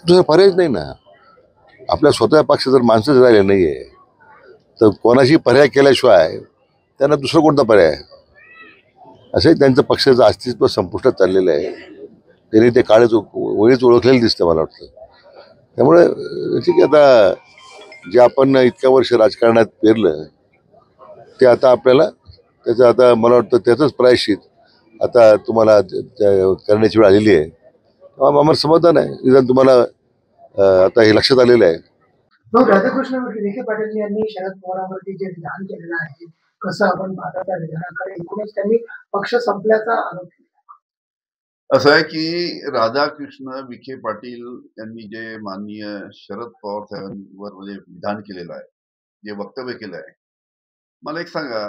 दुसरा पर्यायच नाही ना. आपल्या स्वतः पक्षात जर माणसंच राहिले नाहीये तर कोणाशी पर्याय केल्याशिवाय त्यांना दुसरा कोणता पर्याय आहे? असंही त्यांचं पक्षाचं अस्तित्व संपुष्टात चाललेलं आहे. त्यांनी ते काळच वळीच ओळखलेलं दिसतं मला वाटतं. त्यामुळे ठीक आहे, आता जे आपण इतक्या वर्ष राजकारणात पेरलं ते आता आपल्याला त्याचं आता मला वाटतं त्याचंच प्रायश्चित आता तुम्हाला करण्याची वेळ आलेली आहे. आम्हाला समाधान आहे, निदान तुम्हाला आता हे लक्षात आलेलं आहे. मग राधाकृष्ण विखे पाटील यांनी शरद पवारांवरती जे विधान केलेलं आहे कसं आपण पाहता त्या विधानाकडे एकूणच त्यांनी पक्ष संपल्याचा आरोप केला. असं आहे की राधाकृष्ण विखे पाटील यांनी जे माननीय शरद पवार साहेबांवर म्हणजे विधान केलेलं आहे, जे वक्तव्य केलं आहे, मला एक सांगा,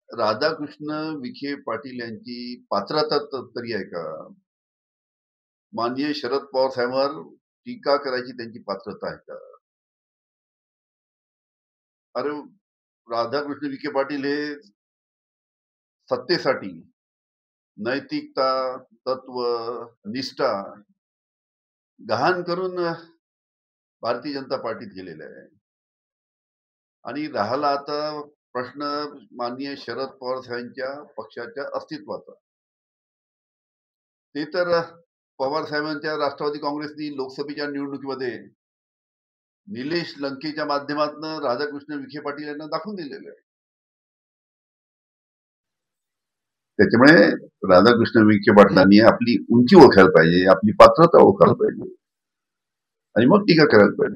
राधाकृष्ण विखे पाटील यांची पात्रता तरी आहे का? माननीय शरद पवार साहेबांवर टीका करायची त्यांची पात्रता आहे का? अरे राधाकृष्ण विखे पाटील हे सत्तेसाठी नैतिकता, तत्व, निष्ठा गहाण करून भारतीय जनता पार्टीत गेलेले आहे. आणि राहिला आता प्रश्न माननीय शरद पवार साहेबांच्या पक्षाच्या अस्तित्वाचा, ते तर पवार साहेबांच्या राष्ट्रवादी काँग्रेसनी लोकसभेच्या निवडणुकीमध्ये निलेश लंकेच्या माध्यमातून राधाकृष्ण विखे पाटील यांना दाखवून दिलेलं आहे. त्याच्यामुळे राधाकृष्ण विखे पाटलांनी आपली उंची ओळखायला पाहिजे, आपली पात्रता ओळखायला पाहिजे आणि मग टीका करायला पाहिजे.